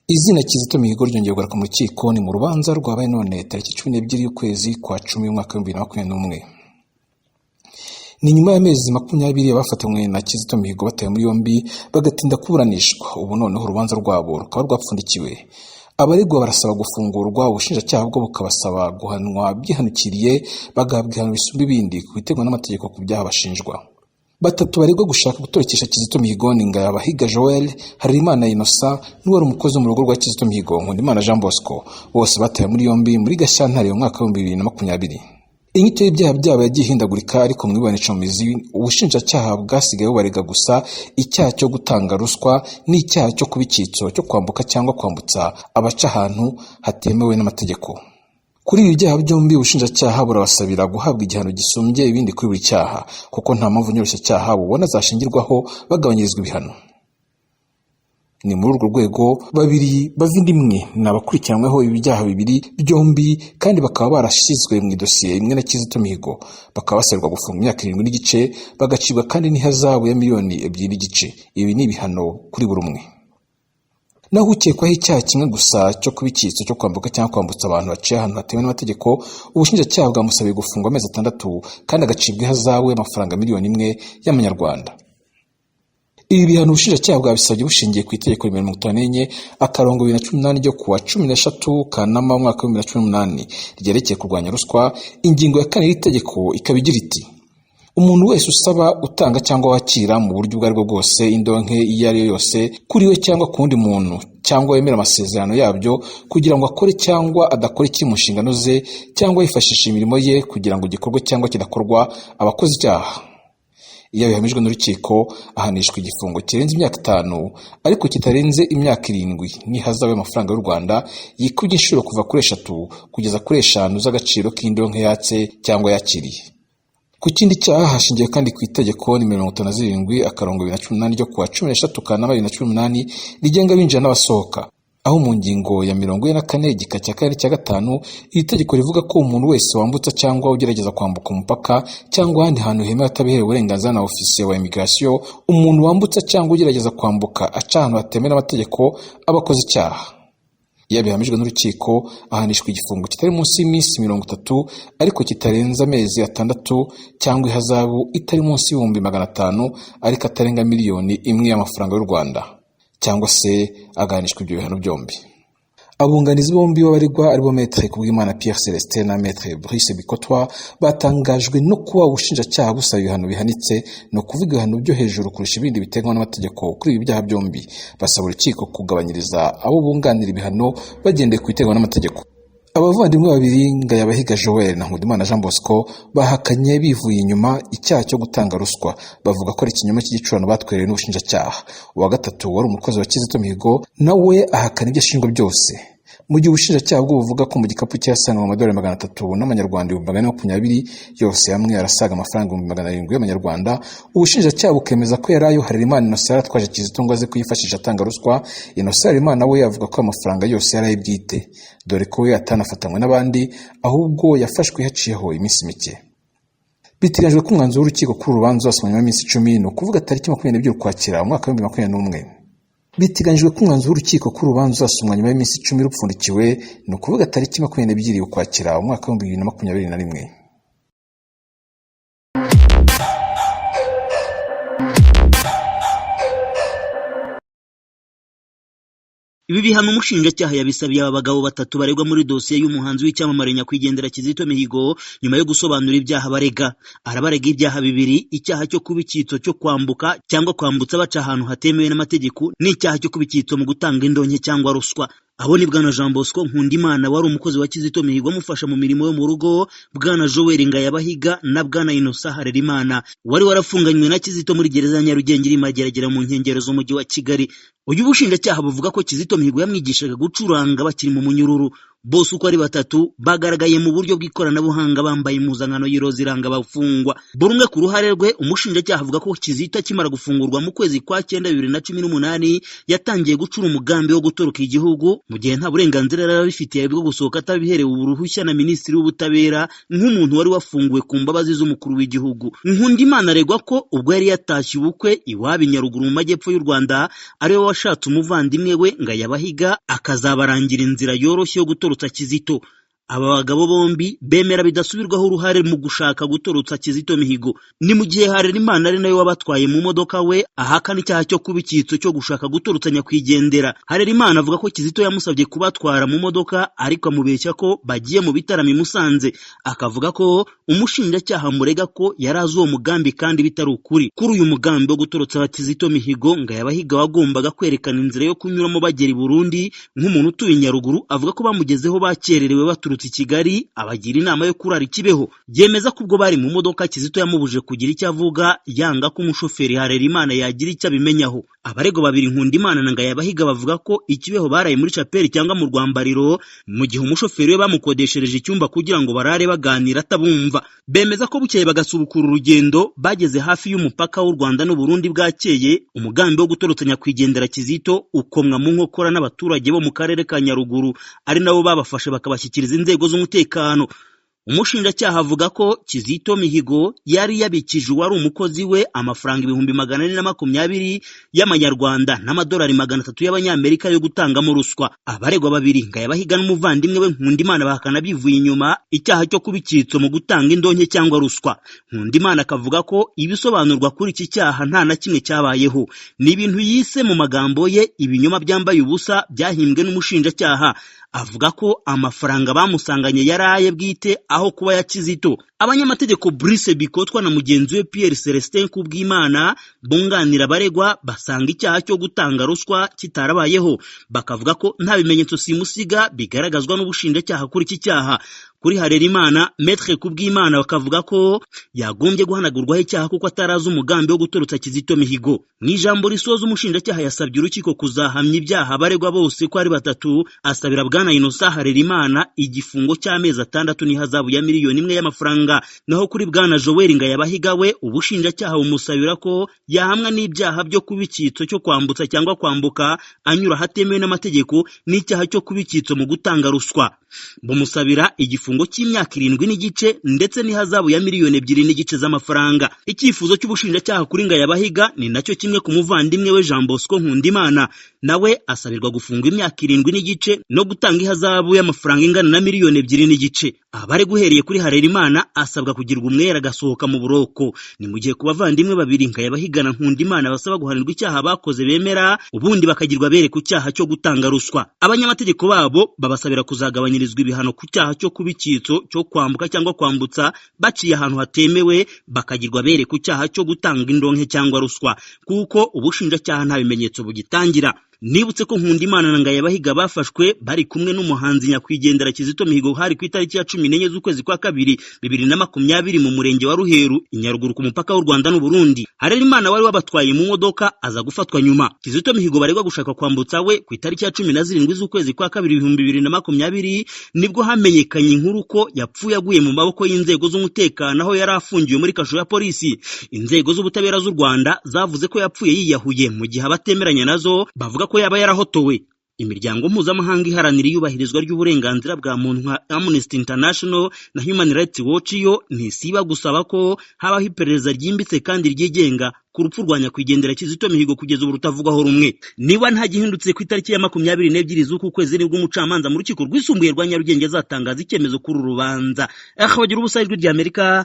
Izina Kizito Mihigo ryongeye kugaruka mu rukiko ni mu rubanza rwabaye none tariki 12 y'ukwezi kwa 10 y'umwaka wa 2021. Ni nyuma y'amezi 20 abafatanywe na Kizito Mihigo bataye muri yombi bagatinda kuburanishwa. Ubu noneho urubanza rwabo rukaba rwapfundikiwe. Abaregwa barasaba gufungurwa, ubushinjacyaha bwo bukabasaba guhanwa byihanukiriye bagahabwa ibihano bisumba ibindi ku biteganywa n'amategeko ku byaha bashinjwa. Batatu baregwa gushaka gutorokesha Kizito Mihigo ni Ngayabahiga Joel, Harerimana Innocent n'uwari umukozi mu rugo rwa Kizito Mihigo Nkundimana Jean Bosco, bose bataye muri yombi muri Gashyantare mu mwaka wa 2020. Inyito y'ibyaha byabo yagiye ihindagurika, ariko mu iburanisha mu mizi ubushinjacyaha bwasigaye bubarega gusa icyaha cyo gutanga ruswa n'icyaha cyo kuba icyitso cyo kwambuka cyangwa kwambutsa abaca ahantu hatemewe n'amategeko. Kuri ibi byaha byombi ubushinjacyaha burabasabira guhabwa igihano gisumbye ibindi kuri buri cyaha, kuko nta mpamvu nyoroshyacyaha bubona zashingirwaho bagabanyirizwa ibihano. Ni muri urwo rwego babiri bavindimwe ni abakurikiranweho ibi byaha bibiri byombi, kandi bakaba barashyizwe mu idosiye imwe na Kizito Mihigo, bakaba basabirwa gufunga imyaka 7 n'igice, bagacibwa kandi n'ihazabu ya miliyoni 2 n'igice. Ibi ni ibihano kuri buri umwe. Naho ukekwaho icyaha kimwe gusa cyo kuba icyitso cyo kwambuka cyangwa kwambutsa abantu baciye ahantu hatemewe n'amategeko, ubushinjacyaha bwamusabiye gufungwa amezi 6 kandi agacibwa ihazabu y'amafaranga miliyoni 1 y'amanyarwanda. Ibi bihano ubushinjacyaha bwabisabye bushingiye ku itegeko 54/2018 ryo kuwa 13 Kanama mwaka wa 2018 ryerekeye kurwanya ruswa. Ingingo ya 4 y'itegeko ikaba igira iti: umuntu wese usaba, utanga cyangwa wakira mu buryo ubwo aribwo bwose indonke iyo ari yo yose kuri we cyangwa ku wundi muntu, cyangwa wemera amasezerano yabyo kugira ngo akore cyangwa adakore ikiri mu nshingano ze, cyangwa yifashisha imirimo ye kugira ngo igikorwe cyangwa kidakorwa, abakoze icyaha. Iyo bihamijwe n'urukiko ahanishwa igifungo kirenze imyaka 5 ariko kitarenze imyaka 7 n'ihazabu y'amafaranga y'u Rwanda yikubye inshuro kuva kuri 3 kugeza kuri 5 z'agaciro k'indonke yatse cyangwa yakiriye. Ku kindi cyaha hashingiye kandi ku itegeko 57/2018 ryo kuwa 13 Kanama 2018 rigenga abinjira n'abasohoka, aho mu ngingo ya 44 igika cya 4 cya 5 iri tegeko rivuga ko umuntu wese wambutsa cyangwa ugerageza kwambuka umupaka cyangwa ahandi hantu hemewe atabiherewe uburenganzira na ofisiye wa immigration, umuntu wambutsa cyangwa ugerageza kwambuka aca ahantu hatemewe n'amategeko abakoze icyaha. Iyo bihamijwe n'urukiko ahanishwa igifungo kitari munsi y'iminsi 30 ariko kitarenza amezi 6, cyangwa ihazabu itari munsi y'ibihumbi 500 ariko atarenga miliyoni 1 y'amafaranga y'u Rwanda, cyangwa se aganishwa ibyo bihano byombi. Abunganizi bombi b'abaregwa aribo Maître Kubwimana Pierre Celestin na Maître Brice Bikotwa batangajwe no kuba ubushinjacyaha busaba ibihano bihanitse, no kuvuga ibihano byo hejuru kurusha ibindi biteganywa n'amategeko kuri ibi byaha byombi. Basaba urukiko kugabanyiriza abo bunganira ibihano bagendeye ku biteganywa n'amategeko. Abavandimwe babiri Ngayabahiga Joel na Nkundimana Jean Bosco bahakanye bivuye inyuma icyaha cyo gutanga ruswa, bavuga ko ari ikinyoma cy'igicurano batwerewe n'ubushinjacyaha. Uwa gatatu wari umukozi wa Kizito Mihigo nawe ahakana ibyo ashinjwa byose, mu gihe ubushinjacyaha bwo buvuga ko mu gikapu cyasanga $300 n'amanyarwanda 420 yose hamwe arasaga amafaranga 700 y'amanyarwanda. Ubushinjacyaha bukemeza ko yarayo Harerimana Innocent yaratwaje Kizito ngo aze kuyifashisha atanga ruswa. Innocent Harerimana we yavuga ko amafaranga yose yaraye bwite, dore ko we atanafatanywe n'abandi ahubwo yafashwe haciyeho iminsi mike. Biteganyijwe ko umwanzuro w'urukiko kuri urubanza wasomanywe iminsi 10, no kuvuga tariki 22 Ukwakira umwaka wa 2021. Biteganyijwe ko umwanzuro w'urukiko kuri urubanza uzasomwa nyuma y'iminsi 10 rupfundikiwe, no kuvuga tariki 22 Ukwakira umwaka wa 2021. Ibi bihano umushinjacyaha yabisabiye aba bagabo batatu baregwa muri dosiye y'umuhanzi w'icyamamare nyakwigendera Kizito Mihigo nyuma yo gusobanura ibyaha barega. Arabarega ibyaha bibiri: icyaha cyo kuba icyitso cyo kwambuka cyangwa kwambutsa baca ahantu hatemewe n'amategeko, n'icyaha cyo kuba icyitso mu gutanga indonke cyangwa ruswa. Abo ni Bwana Jean Bosco Nkundimana wari umukozi wa Kizito Mihigo amufasha mu mirimo yo mu rugo, Bwana Joel Ngayabahiga na Bwana Innocent Harerimana wari warafunganywe na Kizito muri gereza ya Nyarugenge iri Mageragere mu nkengero z'umujyi wa Kigali. Uyu bushinjacyaha buvuga ko Kizito Mihigo yamwigishaga gucuranga bakiri mu munyururu. bose uko ari batatu bagaragaye mu buryo bw'ikoranabuhanga bambaye impuzankano y'iroza iranga abafungwa. Buri umwe ku ruhare rwe, umushinjacyaha avuga ko Kizito akimara gufungurwa mu kwezi kwa 9 2018 yatangiye gucura umugambi wo gutoroka igihugu mu gihe nta burenganzira yari abifitiye bwo gusohoka atabiherewe uruhushya na Minisitiri w'Ubutabera nk'umuntu wari wafunguwe ku mbabazi z'umukuru w'igihugu. Nkundimana aregwa ko ubwo yari yatashye ubukwe iwabo i Nyaruguru mu majyepfo y'u Rwanda ariwe washatse umuvandimwe we Ngayabahiga akazabarangira inzira yoroshye yo gutorotsa Kizito. Aba bagabo bombi bemera bidasubirwaho uruhare mu gushaka gutorotsa Kizito Mihigo. Ni mu gihe Harerimana ari nawe wabatwaye mu modoka we ahakana icyaha cyo kuba icyitso cyo gushaka gutorotsa nyakwigendera. Harerimana avuga ko Kizito yamusabye kubatwara mu modoka ariko amubeshya ko bagiye mu bitaramo i Musanze. Akavuga ko umushinjacyaha murega ko yari azi uwo mugambi kandi bitari ukuri. Kuri uyu mugambi wo gutorotsa Kizito Mihigo, Ngayabahiga wagombaga kwerekana inzira yo kunyuramo bagera i Burundi nk'umuntu utuye i Nyaruguru. Avuga ko bamugezeho bakererewe baturutse i Kigali, abagira inama yo kurara i Kibeho. Yemeza ko ubwo bari mu modoka Kizito yamubuje kugira icyo avuga, yanga ko umushoferi Harerimana yagira icyo abimenyaho. Abarego babiri Nkundimana na Ngayabahiga bavuga ko i Kibeho baraye muri chapeli cyangwa mu Rwambariro mu gihe umushoferi we bamukodeshereje icyumba kugira ngo barare baganira atabumva. Bemeza ko bukeye bagasubukura urugendo, bageze hafi y'umupaka w'u Rwanda n'u Burundi bwakeye umugambi wo gutorotsa nyakwigendera Kizito ukomwa mu nkokora n'abaturage bo mu karere ka Nyaruguru ari nabo babafashe bakabashyikiriza inzego z'umutekano. Umushinjacyaha avuga ko Kizito Mihigo yari yabikije uwari umukozi we amafaranga 420 y'amanyarwanda n'amadolari 300 y'abanyamerika yo gutangamo ruswa. Abaregwa babiri Ngayabahiga n'umuvandimwe we Nkundimana bahakana bivuye inyuma icyaha cyo kubikitso mu gutanga indonke cyangwa ruswa. Nkundimana akavuga ko ibisobanurwa kuri iki cyaha nta na kimwe cyabayeho, ni ibintu yise mu magambo ye ibinyoma byambaye ubusa byahimbwe n'umushinjacyaha. Avuga ko amafaranga bamusanganye yaraye bwite aho kuba ya Kizito. Abanyamategeko Brice Bikotwa na mugenzi we Pierre Celestin Kubwimana bunganira abaregwa basanga icyaha cyo gutanga ruswa kitarabayeho, bakavuga ko nta bimenyetso simusiga bigaragazwa n'ubushinjacyaha kuri iki cyaha. Kuri Harerimana, Maître Kubwimana bakavuga ko yagombye guhanagurwaho icyaha kuko atarazi umugambi wo gutorotsa Kizito Mihigo. Mu ijambo risoza umushinjacyaha yasabye urukiko kuzahamya ibyaha abaregwa bose ko ari batatu, asabira Bwana Innocent Harerimana igifungo cy'amezi 6 n'ihazabu ya miliyoni 1 y'amafaranga. Naho kuri Bwana Joel Ngayabahiga we ubushinjacyaha bumusabira ko yahamwa n'ibyaha byo kubikitso cyo kwambutsa cyangwa kwambuka anyura hatemewe n'amategeko n'icyaha cyo kubikitso mu gutanga ruswa. Bumusabira igifungo cy'imyaka 7 n'igice ndetse n'ihazabu ya miliyoni 2 n'igice z'amafaranga. Icyifuzo cy'ubushinjacyaha kuri Ngayabahiga ni nacyo kimwe ku muvandimwe we Jean Bosco Nkundimana, nawe asabirwa gufungwa imyaka 7 n'igice no gutanga ihazabu y'amafaranga ingana na miliyoni 2 n'igice. Abari guhereye kuri Harerimana asabwa kugirwa umwera agasohoka mu buroko. Ni mu gihe ku bavandimwe babiri Ngayabahiga na Nkundimana basaba guhanirwa icyaha bakoze bemera, ubundi bakagirwa bere ku cyaha cyo gutanga ruswa. Abanyamategeko babo babasabira kuzagabanyirizwa ibihano ku cyaha cyo kubikitso cyo kwambuka cyangwa kwambutsa baciye ahantu hatemewe, bakagirwa bere ku cyaha cyo gutanga indonke cyangwa ruswa kuko ubushinjacyaha nta bimenyetso bugitangira. Nibutse ko Nkundimana na Ngayabahiga bafashwe bari kumwe n'umuhanzi nyakwigendera Kizito Mihigo hari ku itariki ya 14 z'ukwezi kwa 2 2020 mu murenge wa Ruheru i Nyaruguru ku mupaka w'u Rwanda n'u Burundi. Harerimana wari wabatwaye mu modoka aza gufatwa nyuma. Kizito Mihigo baregwa gushaka kwambutsa we ku itariki ya 17 z'ukwezi kwa 2 2020 nibwo hamenyekanye inkuru ko yapfuye aguye mu maboko y'inzego z'umutekano aho yari afungiwe muri kasho ya polisi. Inzego z'ubutabera z'u Rwanda zavuze ko yapfuye yiyahuye, mu gihe abatemeranya nazo bavuga ko yaba yarahotowe. Imiryango mpuzamahanga iharanira iyubahirizwa ry'uburenganzira bwa muntu nka Amnesty International na Human Rights Watch yo ntisiba gusaba ko habaho iperereza ryimbitse kandi ryigenga ku rupfu rwa nyakwigendera Kizito Mihigo kugeza ubu rutavugwaho rumwe. Niba nta gihindutse ku itariki ya 22 z'uku kwezi nibwo umucamanza mu rukiko rwisumbuye rwa Nyarugenge azatangaza icyemezo kuri uru rubanza. Bagira ubusa ijwi ry'Amerika.